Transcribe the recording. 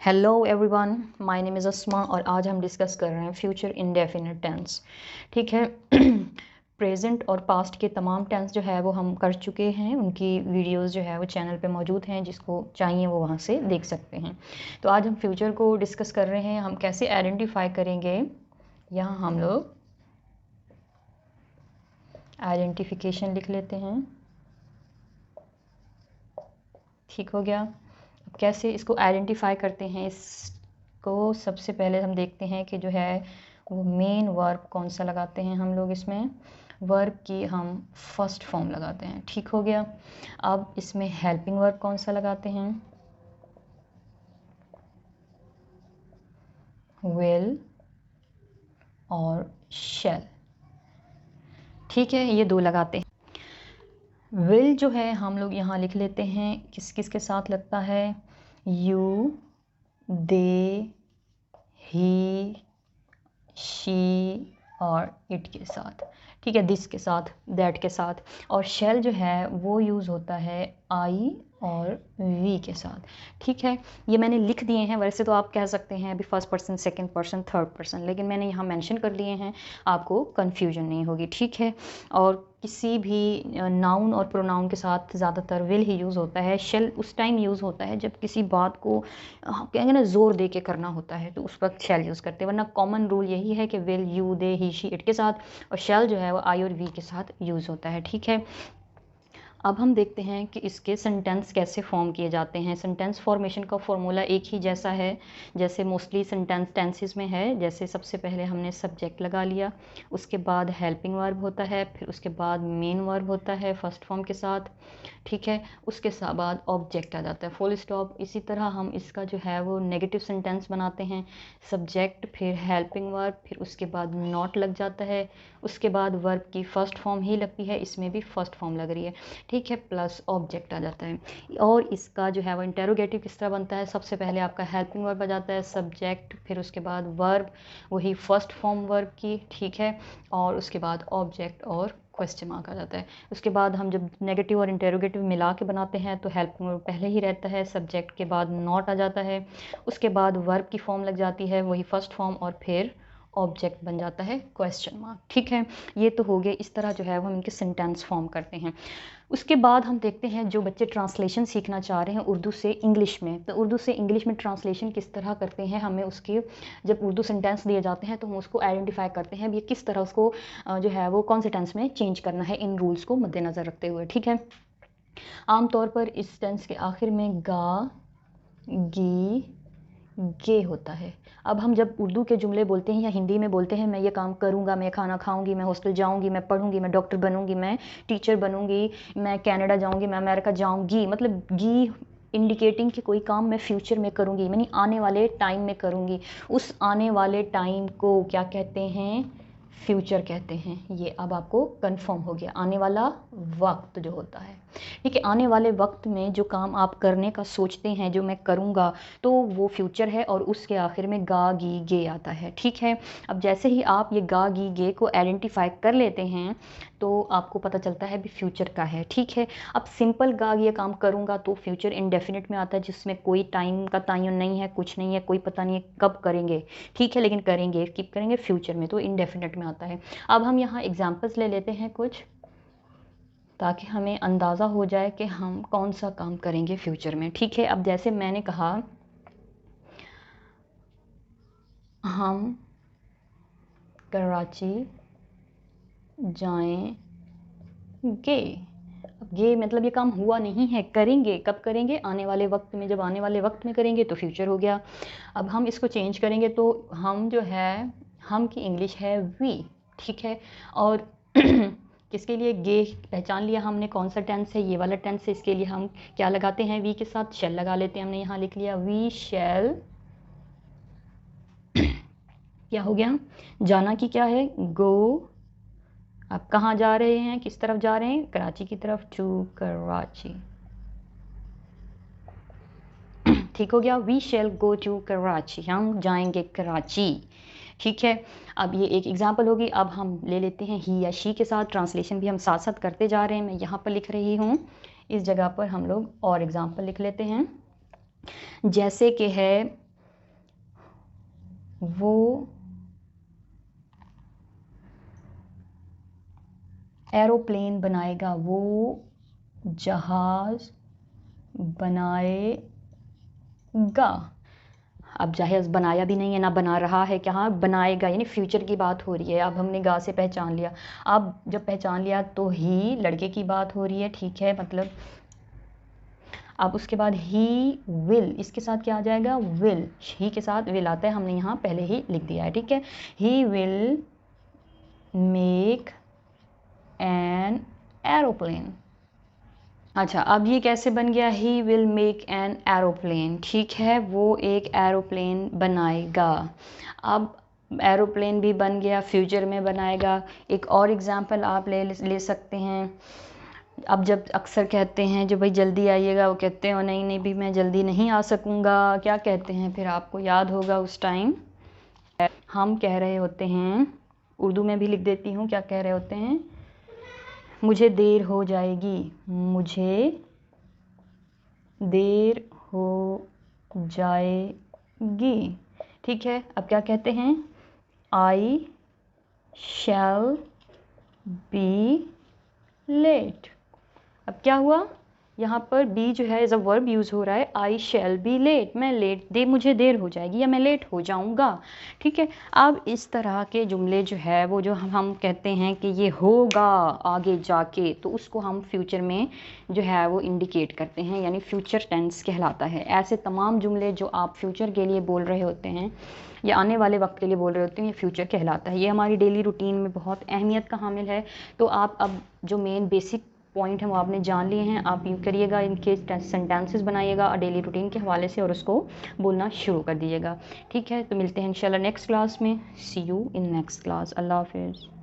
Hello everyone, my name is Asma और आज हम डिस्कस कर रहे हैं फ्यूचर इंडेफिनिट टेंस। ठीक है। प्रेजेंट और पास्ट के तमाम टेंस जो है वो हम कर चुके हैं, उनकी वीडियोस जो है वो चैनल पे मौजूद हैं, जिसको चाहिए वो वहाँ से देख सकते हैं। तो आज हम फ्यूचर को डिस्कस कर रहे हैं, हम कैसे आइडेंटिफाई करेंगे। यहाँ हम लोग आइडेंटिफिकेशन लिख लेते हैं। ठीक हो गया। अब कैसे इसको आइडेंटिफाई करते हैं, इसको सबसे पहले हम देखते हैं कि जो है वो मेन वर्ब कौन सा लगाते हैं हम लोग। इसमें वर्ब की हम फर्स्ट फॉर्म लगाते हैं। ठीक हो गया। अब इसमें हेल्पिंग वर्ब कौन सा लगाते हैं, विल और शैल। ठीक है, ये दो लगाते हैं। विल जो है हम लोग यहाँ लिख लेते हैं, किस किस के साथ लगता है, यू, दे, ही, शी और इट के साथ। ठीक है, दिस के साथ, दैट के साथ। और शेल जो है वो यूज़ होता है आई और वी के साथ। ठीक है, ये मैंने लिख दिए हैं। वैसे तो आप कह सकते हैं अभी first person, second person, third person, लेकिन मैंने यहाँ मेंशन कर दिए हैं, आपको कन्फ्यूजन नहीं होगी। ठीक है। और किसी भी नाउन और प्रोनाउन के साथ ज़्यादातर विल ही यूज़ होता है। शेल उस टाइम यूज़ होता है जब किसी बात को कहेंगे ना ज़ोर दे के करना होता है, तो उस वक्त शेल यूज़ करते हैं। वरना कॉमन रूल यही है कि will, you, they, he, she, it के साथ, और शेल जो है वो आई और वी के साथ यूज़ होता है। ठीक है। अब हम देखते हैं कि इसके सेंटेंस कैसे फॉर्म किए जाते हैं। सेंटेंस फॉर्मेशन का फॉर्मूला एक ही जैसा है जैसे मोस्टली सेंटेंस टेंसेस में है। जैसे सबसे पहले हमने सब्जेक्ट लगा लिया, उसके बाद हेल्पिंग वर्ब होता है, फिर उसके बाद मेन वर्ब होता है फर्स्ट फॉर्म के साथ। ठीक है, उसके बाद ऑब्जेक्ट आ जाता है, फुल स्टॉप। इसी तरह हम इसका जो है वो नेगेटिव सेंटेंस बनाते हैं, सब्जेक्ट, फिर हेल्पिंग वर्ब, फिर उसके बाद नॉट लग जाता है, उसके बाद वर्ब की फर्स्ट फॉर्म ही लगती है, इसमें भी फर्स्ट फॉर्म लग रही है। ठीक है, प्लस ऑब्जेक्ट आ जाता है। और इसका जो है वो इंटेरोगेटिव किस तरह बनता है, सबसे पहले आपका हेल्पिंग वर्ब आ जाता है, सब्जेक्ट, फिर उसके बाद वर्ब, वही फर्स्ट फॉर्म वर्ब की। ठीक है, और उसके बाद ऑब्जेक्ट और क्वेश्चन मार्क आ जाता है। उसके बाद हम जब नेगेटिव और इंटेरोगेटिव मिला के बनाते हैं तो हेल्पिंग वर्ब पहले ही रहता है, सब्जेक्ट के बाद नॉट आ जाता है, उसके बाद वर्ब की फॉर्म लग जाती है, वही फर्स्ट फॉर्म, और फिर ऑब्जेक्ट बन जाता है क्वेश्चन मार्क। ठीक है, ये तो हो गए। इस तरह जो है वो हम इनके सेंटेंस फॉर्म करते हैं। उसके बाद हम देखते हैं जो बच्चे ट्रांसलेशन सीखना चाह रहे हैं उर्दू से इंग्लिश में, तो उर्दू से इंग्लिश में ट्रांसलेशन किस तरह करते हैं। हमें उसके जब उर्दू सेंटेंस दिए जाते हैं तो हम उसको आइडेंटिफाई करते हैं, अब ये किस तरह उसको जो है वो कौन से टेंस में चेंज करना है, इन रूल्स को मद्देनज़र रखते हुए। ठीक है, आमतौर पर इस टेंस के आखिर में गा, गी, गे होता है। अब हम जब उर्दू के जुमले बोलते हैं या हिंदी में बोलते हैं, मैं ये काम करूँगा, मैं खाना खाऊंगी, मैं हॉस्टल जाऊँगी, मैं पढ़ूंगी, मैं डॉक्टर बनूंगी, मैं टीचर बनूंगी, मैं कनाडा जाऊँगी, मैं अमेरिका जाऊँगी, मतलब गी इंडिकेटिंग कि कोई काम मैं फ्यूचर में करूँगी, यानी आने वाले टाइम में करूँगी। उस आने वाले टाइम को क्या कहते हैं, फ्यूचर कहते हैं। ये अब आपको कंफर्म हो गया, आने वाला वक्त जो होता है। ठीक है, आने वाले वक्त में जो काम आप करने का सोचते हैं, जो मैं करूँगा, तो वो फ्यूचर है, और उसके आखिर में गा, गी, गे आता है। ठीक है, अब जैसे ही आप ये गा, गी, गे को आइडेंटिफाई कर लेते हैं तो आपको पता चलता है भी फ्यूचर का है। ठीक है, अब सिंपल गा ये काम करूँगा तो फ्यूचर इंडेफिनिट में आता है, जिसमें कोई टाइम का तयन नहीं है, कुछ नहीं है, कोई पता नहीं है कब करेंगे। ठीक है, लेकिन करेंगे, कीप करेंगे फ्यूचर में, तो इंडेफिनिट में आता है। अब हम यहाँ एग्जाम्पल्स ले लेते हैं कुछ, ताकि हमें अंदाज़ा हो जाए कि हम कौन सा काम करेंगे फ्यूचर में। ठीक है, अब जैसे मैंने कहा हम कराची जाएंगे। अब ये मतलब ये काम हुआ नहीं है, करेंगे, कब करेंगे, आने वाले वक्त में। जब आने वाले वक्त में करेंगे तो फ्यूचर हो गया। अब हम इसको चेंज करेंगे तो हम जो है, हम की इंग्लिश है वी। ठीक है, और किसके लिए, गे पहचान लिया हमने कौन सा टेंस है, ये वाला टेंस है। इसके लिए हम क्या लगाते हैं, वी के साथ शेल लगा लेते हैं। हमने यहाँ लिख लिया वी शेल, क्या हो गया, जाना की क्या है, गो। आप कहाँ जा रहे हैं, किस तरफ जा रहे हैं, कराची की तरफ, टू कराची। ठीक हो गया, we shall go to Karachi, हम जाएंगे कराची। ठीक है, अब ये एक एग्जाम्पल होगी। अब हम ले लेते हैं ही या शी के साथ, ट्रांसलेशन भी हम साथ साथ करते जा रहे हैं। मैं यहाँ पर लिख रही हूँ, इस जगह पर हम लोग और एग्जाम्पल लिख लेते हैं। जैसे कि है वो एरोप्लेन बनाएगा, वो जहाज बनाएगा। अब जहाज बनाया भी नहीं है ना बना रहा है, क्या बनाएगा, यानी फ्यूचर की बात हो रही है। अब हमने गा से पहचान लिया। अब जब पहचान लिया तो ही लड़के की बात हो रही है, ठीक है, मतलब अब उसके बाद ही विल, इसके साथ क्या आ जाएगा, विल, ही के साथ विल आता है, हमने यहाँ पहले ही लिख दिया है, ठीक है। He will make an aeroplane. अच्छा, अब ये कैसे बन गया, he will make an aeroplane, ठीक है, वो एक एरोप्लेन बनाएगा। अब एरोप्लेन भी बन गया, फ्यूचर में बनाएगा। एक और एग्जांपल आप ले सकते हैं। अब जब अक्सर कहते हैं जो भाई जल्दी आइएगा, वो कहते हैं नहीं नहीं भी मैं जल्दी नहीं आ सकूँगा, क्या कहते हैं फिर, आपको याद होगा उस टाइम हम कह रहे होते हैं, उर्दू में भी लिख देती हूँ, क्या कह रहे होते हैं, मुझे देर हो जाएगी, मुझे देर हो जाएगी, ठीक है। अब क्या कहते हैं, आई शैल बी लेट। अब क्या हुआ, यहाँ पर बी जो है एज अ वर्ब यूज़ हो रहा है, आई शैल बी लेट, मैं लेट दे मुझे देर हो जाएगी या मैं लेट हो जाऊँगा, ठीक है। अब इस तरह के जुमले जो है वो जो हम कहते हैं कि ये होगा आगे जाके, तो उसको हम फ्यूचर में जो है वो इंडिकेट करते हैं, यानी फ्यूचर टेंस कहलाता है। ऐसे तमाम जुमले जो आप फ्यूचर के लिए बोल रहे होते हैं या आने वाले वक्त के लिए बोल रहे होते हैं, ये फ्यूचर कहलाता है। ये हमारी डेली रूटीन में बहुत अहमियत का हामिल है। तो आप अब जो मेन बेसिक पॉइंट हैं वो आपने जान लिए हैं, आप यूँ करिएगा, इनके सेंटेंसेस बनाइएगा डेली रूटीन के हवाले से और उसको बोलना शुरू कर दीजिएगा, ठीक है। तो मिलते हैं इंशाल्लाह नेक्स्ट क्लास में। सी यू इन नेक्स्ट क्लास। अल्लाह हाफिज़।